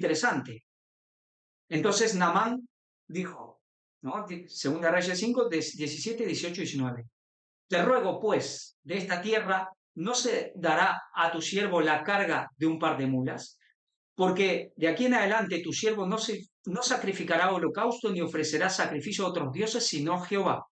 Interesante. Entonces Naamán dijo, ¿no? Segunda Reyes 5, 17, 18 y 19. Te ruego, pues, de esta tierra no se dará a tu siervo la carga de un par de mulas, porque de aquí en adelante tu siervo no sacrificará holocausto ni ofrecerá sacrificio a otros dioses, sino a Jehová.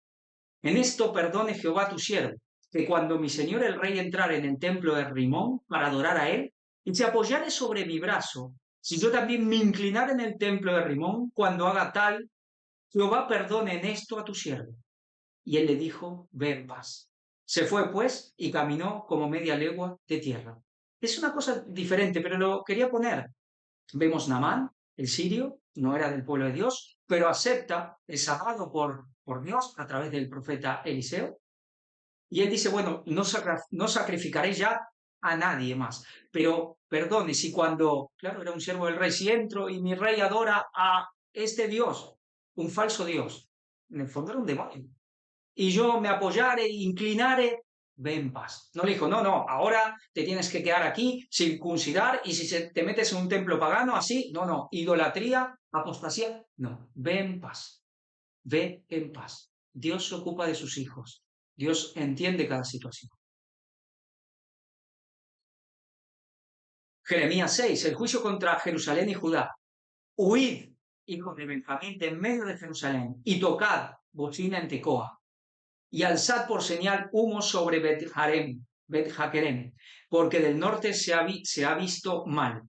En esto perdone Jehová a tu siervo, que cuando mi señor el rey entrare en el templo de Rimón para adorar a él, y se apoyare sobre mi brazo, si yo también me inclinare en el templo de Rimón, cuando haga tal, Jehová perdone en esto a tu siervo. Y él le dijo, ve en paz. Se fue, pues, y caminó como media legua de tierra. Es una cosa diferente, pero lo quería poner. Vemos Naamán, el sirio, no era del pueblo de Dios, pero acepta, es amado por Dios a través del profeta Eliseo. Y él dice, bueno, no sacrificaré ya a nadie más. Pero, perdone, si cuando, claro, era un siervo del rey, si entro y mi rey adora a este Dios, un falso Dios, en el fondo era un demonio, y yo me apoyare e inclinare, ve en paz. No le dijo, no, no, ahora te tienes que quedar aquí, circuncidar, y si te metes en un templo pagano, así, no, no, idolatría, apostasía, no, ve en paz, ve en paz. Dios se ocupa de sus hijos, Dios entiende cada situación. Jeremías 6, el juicio contra Jerusalén y Judá. Huid, hijos de Benjamín, de en medio de Jerusalén, y tocad bocina en Tecoa, y alzad por señal humo sobre Bet-Jaquerem, porque del norte se ha visto mal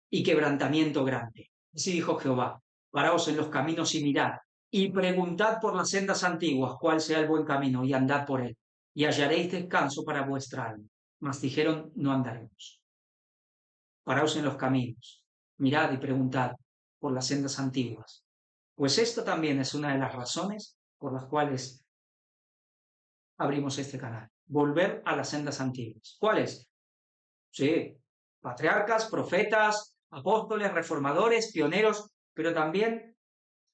y quebrantamiento grande. Así dijo Jehová, paraos en los caminos y mirad, y preguntad por las sendas antiguas cuál sea el buen camino, y andad por él, y hallaréis descanso para vuestra alma. Mas dijeron, no andaremos. Paraos en los caminos, mirad y preguntad por las sendas antiguas. Pues esto también es una de las razones por las cuales abrimos este canal. Volver a las sendas antiguas. ¿Cuáles? Sí, patriarcas, profetas, apóstoles, reformadores, pioneros, pero también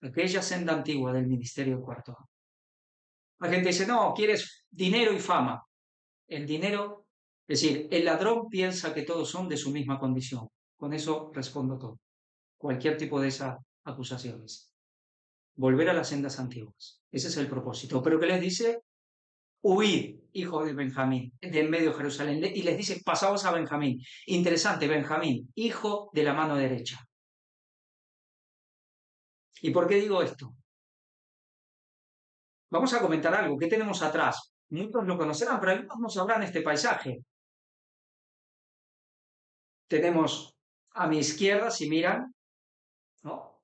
aquella senda antigua del ministerio del cuarto. La gente dice, no, quieres dinero y fama. El dinero, es decir, el ladrón piensa que todos son de su misma condición. Con eso respondo todo. Cualquier tipo de esas acusaciones. Volver a las sendas antiguas. Ese es el propósito. Pero ¿qué les dice? Huid, hijo de Benjamín, de en medio de Jerusalén, y les dice, pasaos a Benjamín. Interesante, Benjamín, hijo de la mano derecha. ¿Y por qué digo esto? Vamos a comentar algo. ¿Qué tenemos atrás? Muchos lo conocerán, pero algunos no sabrán este paisaje. Tenemos a mi izquierda, si miran, ¿no?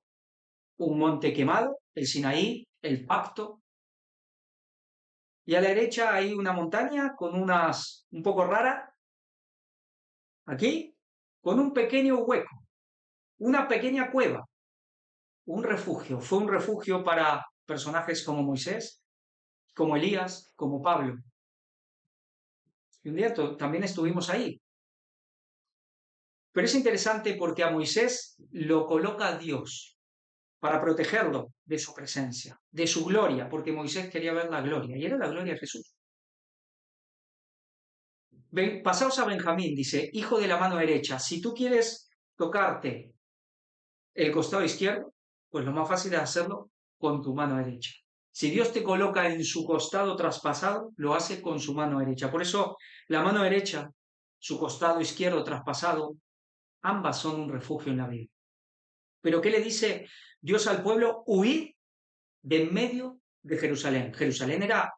Un monte quemado, el Sinaí, el Pacto. Y a la derecha hay una montaña con un poco rara, aquí, con un pequeño hueco, una pequeña cueva, un refugio. Fue un refugio para personajes como Moisés, como Elías, como Pablo. Y un día también estuvimos ahí. Pero es interesante porque a Moisés lo coloca Dios para protegerlo de su presencia, de su gloria, porque Moisés quería ver la gloria, y era la gloria de Jesús. Pasaos a Benjamín, dice, hijo de la mano derecha, si tú quieres tocarte el costado izquierdo, pues lo más fácil es hacerlo con tu mano derecha. Si Dios te coloca en su costado traspasado, lo hace con su mano derecha. Por eso la mano derecha, su costado izquierdo traspasado, ambas son un refugio en la Biblia. Pero ¿qué le dice Dios al pueblo? Huid de en medio de Jerusalén. Jerusalén era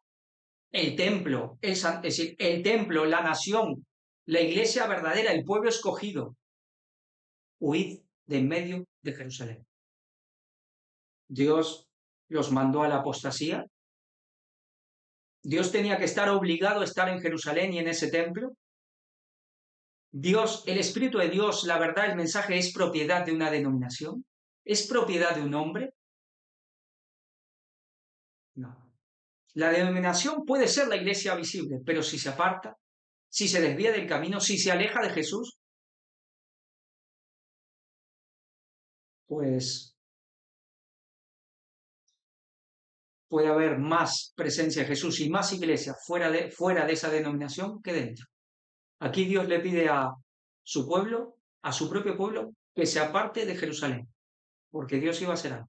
el templo, es decir, el templo, la nación, la iglesia verdadera, el pueblo escogido. Huid de en medio de Jerusalén. Dios los mandó a la apostasía. Dios tenía que estar obligado a estar en Jerusalén y en ese templo. Dios, el Espíritu de Dios, la verdad, el mensaje es propiedad de una denominación. ¿Es propiedad de un hombre? No. La denominación puede ser la iglesia visible, pero si se aparta, si se desvía del camino, si se aleja de Jesús, pues puede haber más presencia de Jesús y más iglesia fuera de esa denominación que dentro. Aquí Dios le pide a su pueblo, a su propio pueblo, que se aparte de Jerusalén, porque Dios iba a hacer algo.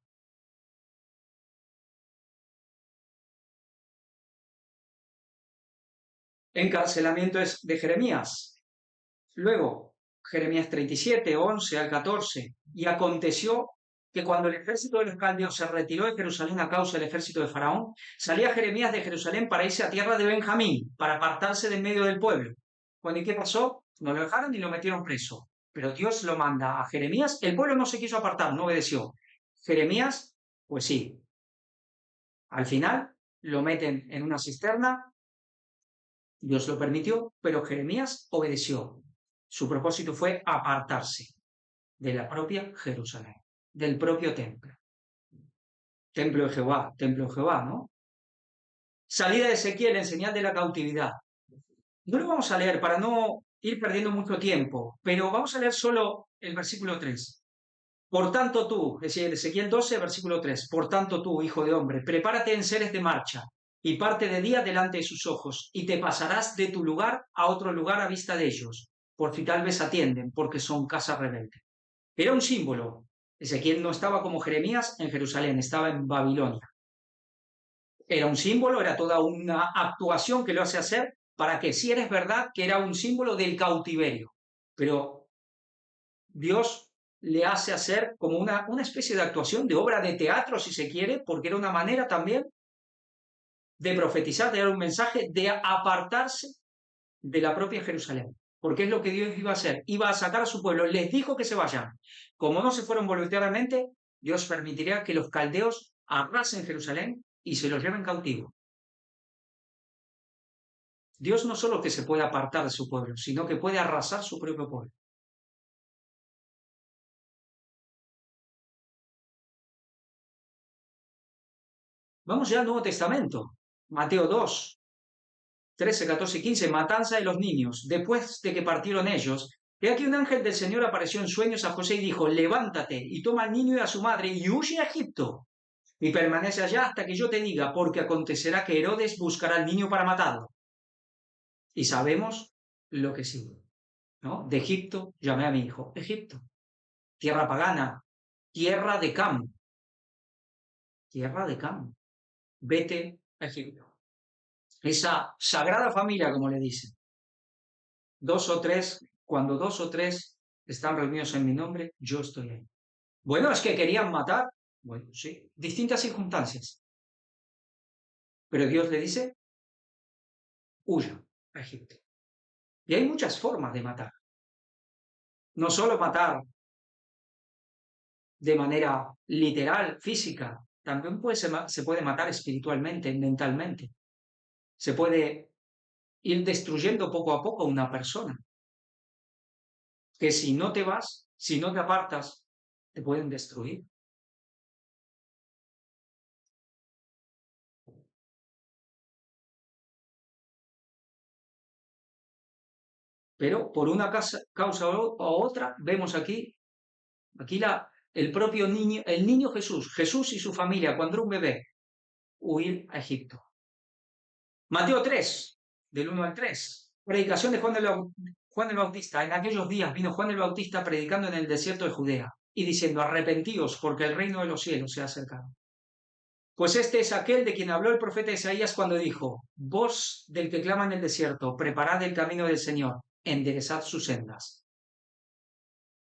Encarcelamiento de Jeremías. Luego, Jeremías 37, 11 al 14. Y aconteció que cuando el ejército de los caldeos se retiró de Jerusalén a causa del ejército de Faraón, salía Jeremías de Jerusalén para irse a tierra de Benjamín, para apartarse del medio del pueblo. Bueno, ¿y qué pasó? No lo dejaron ni lo metieron preso. Pero Dios lo manda a Jeremías. El pueblo no se quiso apartar, no obedeció. Jeremías, pues sí. Al final lo meten en una cisterna. Dios lo permitió, pero Jeremías obedeció. Su propósito fue apartarse de la propia Jerusalén, del propio templo. Templo de Jehová, ¿no? Salida de Ezequiel en señal de la cautividad. No lo vamos a leer para no ir perdiendo mucho tiempo, pero vamos a leer solo el versículo 3. Por tanto tú, es decir, Ezequiel 12, versículo 3, por tanto tú, hijo de hombre, prepárate en seres de marcha y parte de día delante de sus ojos, y te pasarás de tu lugar a otro lugar a vista de ellos, por si tal vez atienden, porque son casa rebelde. Era un símbolo. Ezequiel no estaba como Jeremías en Jerusalén, estaba en Babilonia. Era un símbolo, era toda una actuación que lo hace hacer para que si eres verdad que era un símbolo del cautiverio. Pero Dios le hace hacer como una especie de actuación, de obra de teatro, si se quiere, porque era una manera también de profetizar, de dar un mensaje, de apartarse de la propia Jerusalén. Porque es lo que Dios iba a hacer. Iba a sacar a su pueblo. Les dijo que se vayan. Como no se fueron voluntariamente, Dios permitiría que los caldeos arrasen Jerusalén y se los lleven cautivo. Dios no solo que se puede apartar de su pueblo, sino que puede arrasar su propio pueblo. Vamos ya al Nuevo Testamento. Mateo 2, 13, 14 y 15. Matanza de los niños. Después de que partieron ellos, he aquí un ángel del Señor apareció en sueños a José y dijo, levántate y toma al niño y a su madre y huye a Egipto. Y permanece allá hasta que yo te diga, porque acontecerá que Herodes buscará al niño para matarlo. Y sabemos lo que sigue, ¿no? De Egipto llamé a mi hijo. Egipto, tierra pagana, tierra de Cam. Tierra de Cam. Vete a Egipto. Esa sagrada familia, como le dicen. Cuando dos o tres están reunidos en mi nombre, yo estoy ahí. Bueno, es que querían matar. Bueno, sí, distintas circunstancias. Pero Dios le dice, huya a Egipto. Y hay muchas formas de matar. No solo matar de manera literal, física, también se puede matar espiritualmente, mentalmente. Se puede ir destruyendo poco a poco una persona. Que si no te vas, si no te apartas, te pueden destruir. Pero por una causa o otra, vemos aquí el propio niño, el niño Jesús y su familia, cuando era un bebé, huir a Egipto. Mateo 3, del 1 al 3. Predicación de Juan el Bautista. En aquellos días vino Juan el Bautista predicando en el desierto de Judea y diciendo, arrepentíos porque el reino de los cielos se ha acercado. Pues este es aquel de quien habló el profeta Isaías cuando dijo, voz del que clama en el desierto, preparad el camino del Señor, enderezad sus sendas.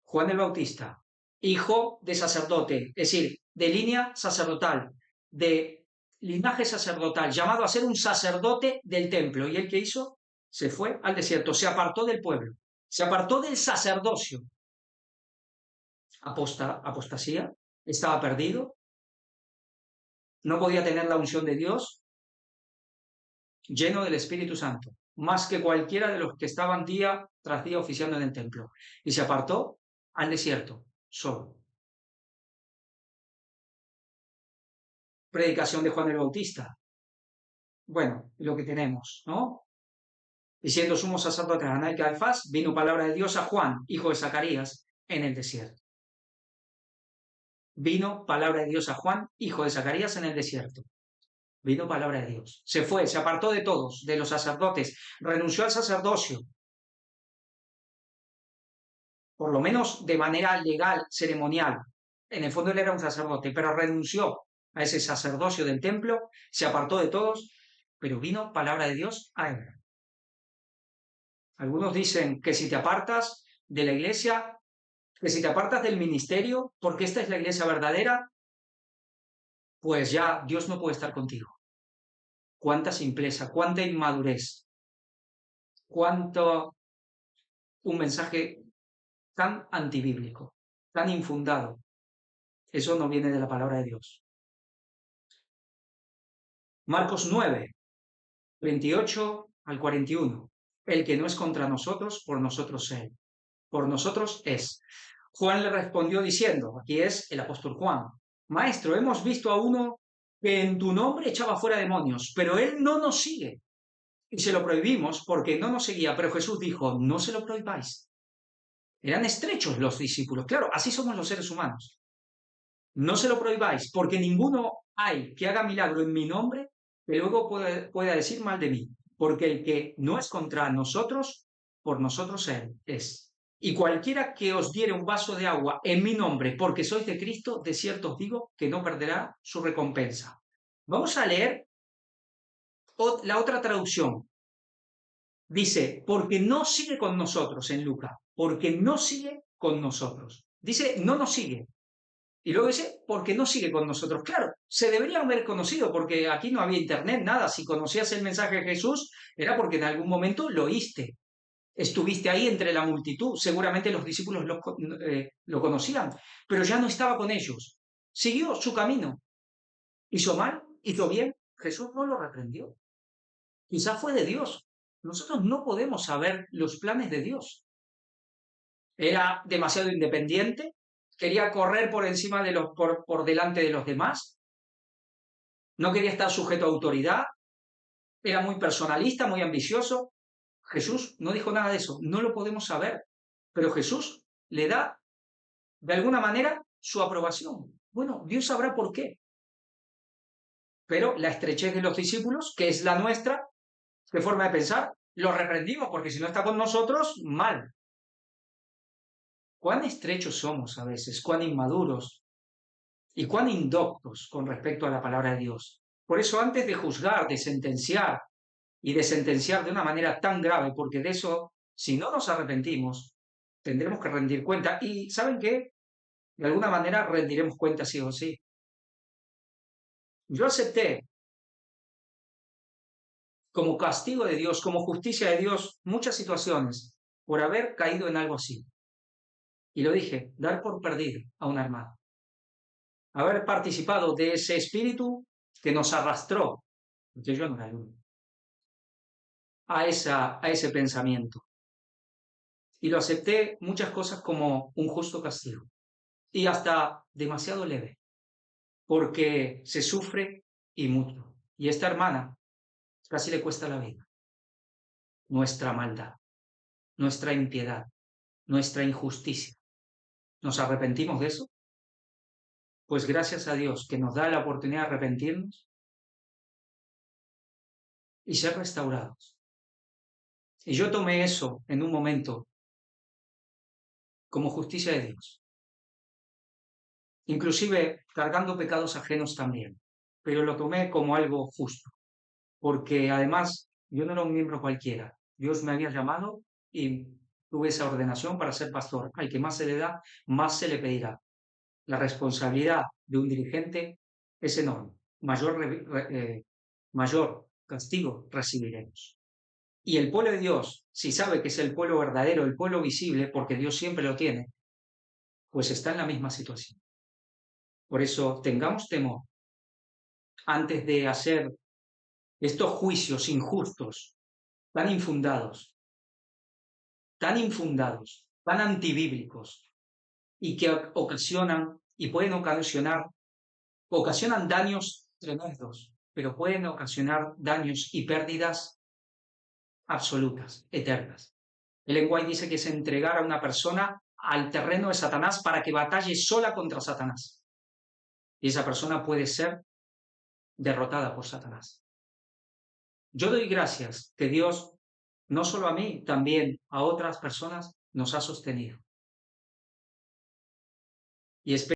Juan el Bautista, hijo de sacerdote, es decir, de línea sacerdotal, de linaje sacerdotal, llamado a ser un sacerdote del templo. ¿Y él qué hizo? Se fue al desierto, se apartó del pueblo, se apartó del sacerdocio. Apostasía, estaba perdido, no podía tener la unción de Dios, lleno del Espíritu Santo, más que cualquiera de los que estaban día tras día oficiando en el templo. Y se apartó al desierto, solo. Predicación de Juan el Bautista. Bueno, lo que tenemos, ¿no? Y siendo sumo sacerdote Haná y Caifás, vino palabra de Dios a Juan, hijo de Zacarías, en el desierto. Vino palabra de Dios a Juan, hijo de Zacarías, en el desierto. Vino palabra de Dios. Se fue, se apartó de todos, de los sacerdotes, renunció al sacerdocio. por lo menos de manera legal, ceremonial. En el fondo él era un sacerdote, pero renunció a ese sacerdocio del templo, se apartó de todos, pero vino palabra de Dios a él. Algunos dicen que si te apartas de la iglesia, que si te apartas del ministerio, porque esta es la iglesia verdadera, pues ya Dios no puede estar contigo. Cuánta simpleza, cuánta inmadurez, cuánto un mensaje tan antibíblico, tan infundado. Eso no viene de la palabra de Dios. Marcos 9, 28 al 41. El que no es contra nosotros, por nosotros él. Por nosotros es. Juan le respondió diciendo, aquí es el apóstol Juan, Maestro, hemos visto a uno que en tu nombre echaba fuera demonios, pero él no nos sigue. Y se lo prohibimos porque no nos seguía, pero Jesús dijo, no se lo prohibáis. Eran estrechos los discípulos, claro, así somos los seres humanos. No se lo prohibáis, porque ninguno hay que haga milagro en mi nombre que luego pueda decir mal de mí, porque el que no es contra nosotros, por nosotros él es. Y cualquiera que os diere un vaso de agua en mi nombre, porque sois de Cristo, de cierto os digo que no perderá su recompensa. Vamos a leer la otra traducción. Dice, porque no sigue con nosotros en Lucas, porque no sigue con nosotros. Dice, no nos sigue. Y luego dice, porque no sigue con nosotros. Claro, se debería haber conocido, porque aquí no había internet, nada. Si conocías el mensaje de Jesús, era porque en algún momento lo oíste. Estuviste ahí entre la multitud. Seguramente los discípulos lo conocían, pero ya no estaba con ellos. Siguió su camino. ¿Hizo mal? ¿Hizo bien? Jesús no lo reprendió. Quizás fue de Dios. Nosotros no podemos saber los planes de Dios. Era demasiado independiente, quería correr por encima de por delante de los demás, no quería estar sujeto a autoridad, era muy personalista, muy ambicioso. Jesús no dijo nada de eso, no lo podemos saber, pero Jesús le da, de alguna manera, su aprobación. Bueno, Dios sabrá por qué. Pero la estrechez de los discípulos, que es la nuestra, qué forma de pensar, lo reprendimos, porque si no está con nosotros, mal. Cuán estrechos somos a veces, cuán inmaduros y cuán indoctos con respecto a la palabra de Dios. Por eso, antes de juzgar, de sentenciar, y de sentenciar de una manera tan grave, porque de eso, si no nos arrepentimos, tendremos que rendir cuenta. Y ¿saben qué? De alguna manera rendiremos cuenta sí o sí. Yo acepté como castigo de Dios, como justicia de Dios, muchas situaciones por haber caído en algo así. Y lo dije, dar por perdido a una hermana. Haber participado de ese espíritu que nos arrastró, porque yo no era el único, a ese pensamiento. Y lo acepté muchas cosas como un justo castigo. Y hasta demasiado leve, porque se sufre y mucho. Y esta hermana casi le cuesta la vida. Nuestra maldad, nuestra impiedad, nuestra injusticia. ¿Nos arrepentimos de eso? Pues gracias a Dios que nos da la oportunidad de arrepentirnos y ser restaurados. Y yo tomé eso en un momento como justicia de Dios. Inclusive cargando pecados ajenos también. Pero lo tomé como algo justo. Porque además yo no era un miembro cualquiera. Dios me había llamado y tuve esa ordenación para ser pastor. Al que más se le da, más se le pedirá. La responsabilidad de un dirigente es enorme. Mayor castigo recibiremos. Y el pueblo de Dios, si sabe que es el pueblo verdadero, el pueblo visible, porque Dios siempre lo tiene, pues está en la misma situación. Por eso tengamos temor antes de hacer estos juicios injustos, tan infundados, tan antibíblicos, y que ocasionan y pueden ocasionan daños tremendos, pero pueden ocasionar daños y pérdidas absolutas, eternas. El lenguaje dice que es entregar a una persona al terreno de Satanás para que batalle sola contra Satanás. Y esa persona puede ser derrotada por Satanás. Yo doy gracias que Dios, no solo a mí, también a otras personas, nos ha sostenido. y espera